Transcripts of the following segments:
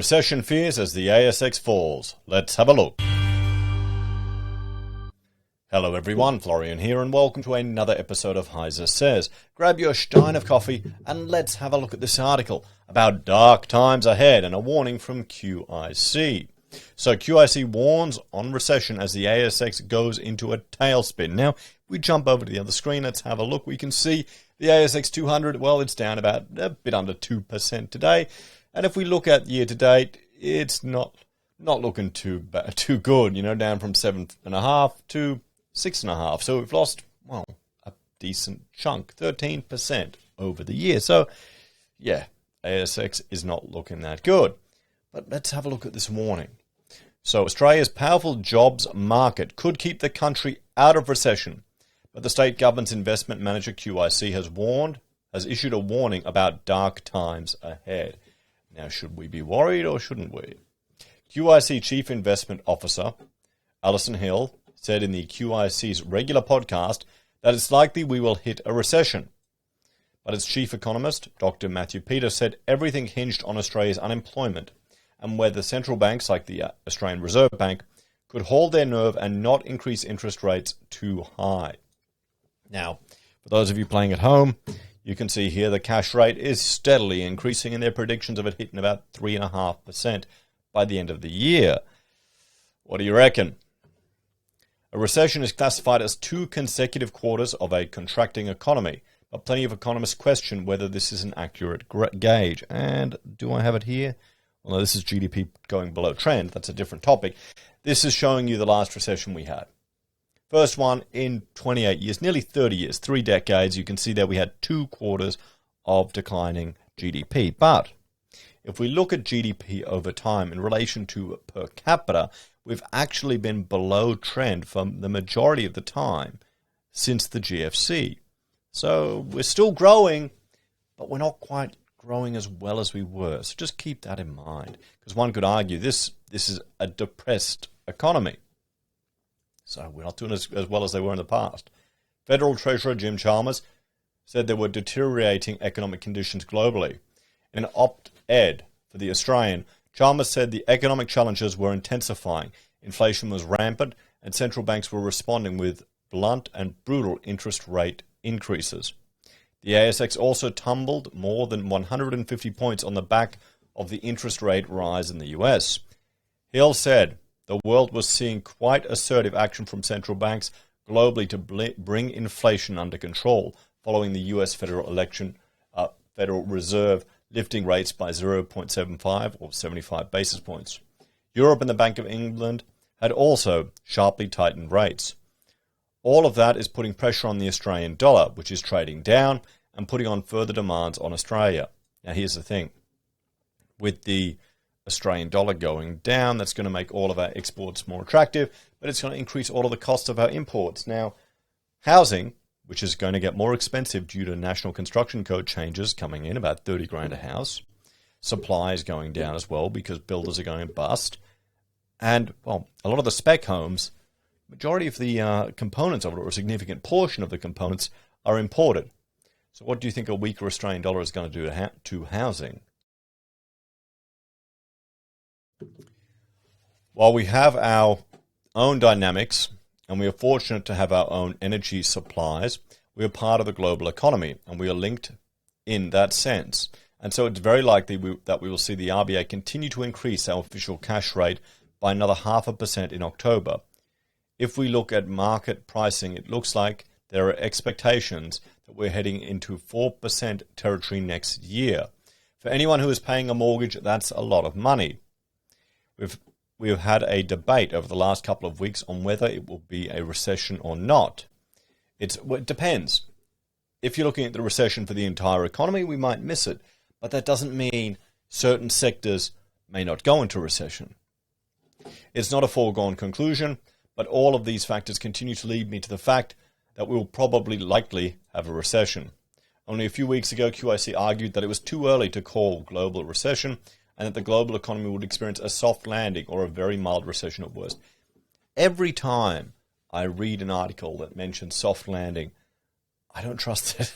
Recession fears as the ASX falls. Let's have a look. Hello everyone, Florian here, and welcome to another episode of HeiseSays. Grab your stein of coffee and let's have a look at this article about dark times ahead and a warning from QIC. So QIC warns on recession as the ASX goes into a tailspin. Now, if we jump over to the other screen, let's have a look. We can see the ASX 200, well, it's down about a bit under 2% today. And if we look at year to date, it's not looking too good, down from 7.5 to 6.5. So we've lost, well, a decent chunk, 13% over the year. So, yeah, ASX is not looking that good. But let's have a look at this warning. So Australia's powerful jobs market could keep the country out of recession. But the state government's investment manager, QIC, has issued a warning about dark times ahead. Now, should we be worried or shouldn't we? QIC Chief Investment Officer Alison Hill said in the QIC's regular podcast that it's likely we will hit a recession. But its chief economist, Dr. Matthew Peter, said everything hinged on Australia's unemployment and whether central banks like the Australian Reserve Bank could hold their nerve and not increase interest rates too high. Now, for those of you playing at home, you can see here the cash rate is steadily increasing in their predictions of it hitting about 3.5% by the end of the year. What do you reckon? A recession is classified as 2 consecutive quarters of a contracting economy, but plenty of economists question whether this is an accurate gauge. And do I have it here? Well, no, this is GDP going below trend. That's a different topic. This is showing you the last recession we had. First one in 28 years, nearly 30 years, 3 decades. You can see there we had 2 quarters of declining GDP. But if we look at GDP over time in relation to per capita, we've actually been below trend for the majority of the time since the GFC. So we're still growing, but we're not quite growing as well as we were. So just keep that in mind, because one could argue this is a depressed economy. So we're not doing as well as they were in the past. Federal Treasurer Jim Chalmers said there were deteriorating economic conditions globally. In an op-ed for The Australian, Chalmers said the economic challenges were intensifying, inflation was rampant, and central banks were responding with blunt and brutal interest rate increases. The ASX also tumbled more than 150 points on the back of the interest rate rise in the US. Hill said the world was seeing quite assertive action from central banks globally to bring inflation under control following the US Federal Reserve lifting rates by 0.75 or 75 basis points. Europe and the Bank of England had also sharply tightened rates. All of that is putting pressure on the Australian dollar, which is trading down and putting on further demands on Australia. Now, here's the thing. With the Australian dollar going down, that's going to make all of our exports more attractive, but it's going to increase all of the cost of our imports. Now, housing, which is going to get more expensive due to National Construction Code changes coming in, about 30 grand a house. Supply is going down as well because builders are going bust. And, well, a lot of the spec homes, majority of the components of it, or a significant portion of the components, are imported. So what do you think a weaker Australian dollar is going to do to housing? While we have our own dynamics, and we are fortunate to have our own energy supplies, we are part of the global economy, and we are linked in that sense. And so it's very likely that we will see the RBA continue to increase our official cash rate by another 0.5% in October. If we look at market pricing, it looks like there are expectations that we're heading into 4% territory next year. For anyone who is paying a mortgage, that's a lot of money. We've had a debate over the last couple of weeks on whether it will be a recession or not. It depends. If you're looking at the recession for the entire economy, we might miss it. But that doesn't mean certain sectors may not go into recession. It's not a foregone conclusion, but all of these factors continue to lead me to the fact that we will probably likely have a recession. Only a few weeks ago, QIC argued that it was too early to call global recession and that the global economy would experience a soft landing or a very mild recession at worst. Every time I read an article that mentions soft landing, I don't trust it.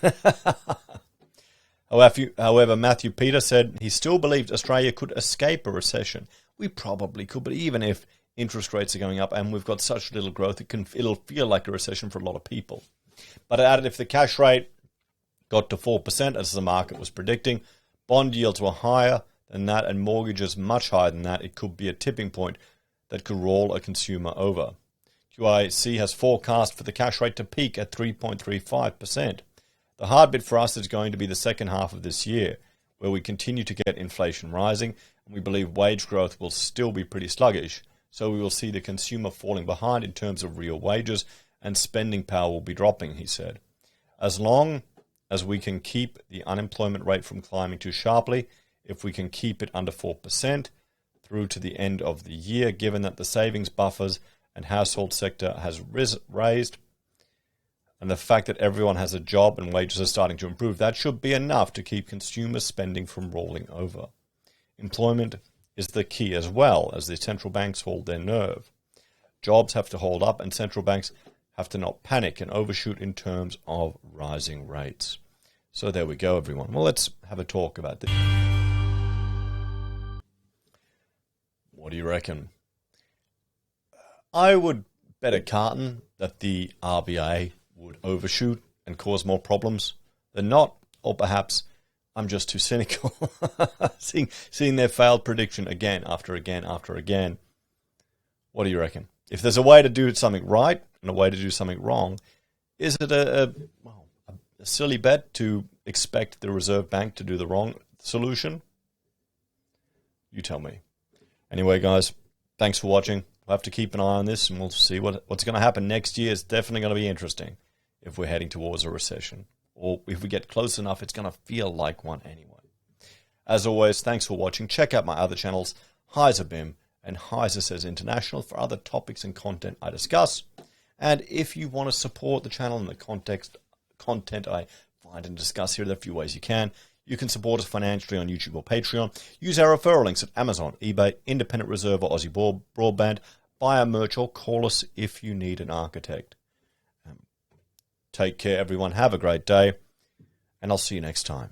However, Matthew Peter said he still believes Australia could escape a recession. We probably could, but even if interest rates are going up and we've got such little growth, it'll feel like a recession for a lot of people. But it added if the cash rate got to 4%, as the market was predicting, bond yields were higher than that and mortgages much higher than that, it could be a tipping point that could roll a consumer over. QIC has forecast for the cash rate to peak at 3.35%. The hard bit for us is going to be the second half of this year, where we continue to get inflation rising, and we believe wage growth will still be pretty sluggish, so we will see the consumer falling behind in terms of real wages, and spending power will be dropping, he said. As long as we can keep the unemployment rate from climbing too sharply, if we can keep it under 4% through to the end of the year, given that the savings buffers and household sector has raised, and the fact that everyone has a job and wages are starting to improve, that should be enough to keep consumer spending from rolling over. Employment is the key as well, as the central banks hold their nerve. Jobs have to hold up and central banks have to not panic and overshoot in terms of rising rates. So there we go, everyone. Well, let's have a talk about this. What do you reckon? I would bet a carton that the RBA would overshoot and cause more problems than not, or perhaps I'm just too cynical. seeing their failed prediction again after again after again. What do you reckon? If there's a way to do something right and a way to do something wrong, is it a silly bet to expect the Reserve Bank to do the wrong solution? You tell me. Anyway, guys, thanks for watching. We'll have to keep an eye on this, and we'll see what's going to happen next year. It's definitely going to be interesting if we're heading towards a recession. Or if we get close enough, it's going to feel like one anyway. As always, thanks for watching. Check out my other channels, HeiseBim and HeiseSays International, for other topics and content I discuss. And if you want to support the channel and the content I find and discuss here, there are a few ways you can. You can support us financially on YouTube or Patreon. Use our referral links at Amazon, eBay, Independent Reserve or AussieBroadband. Buy our merch or call us if you need an architect. Take care, everyone. Have a great day, and I'll see you next time.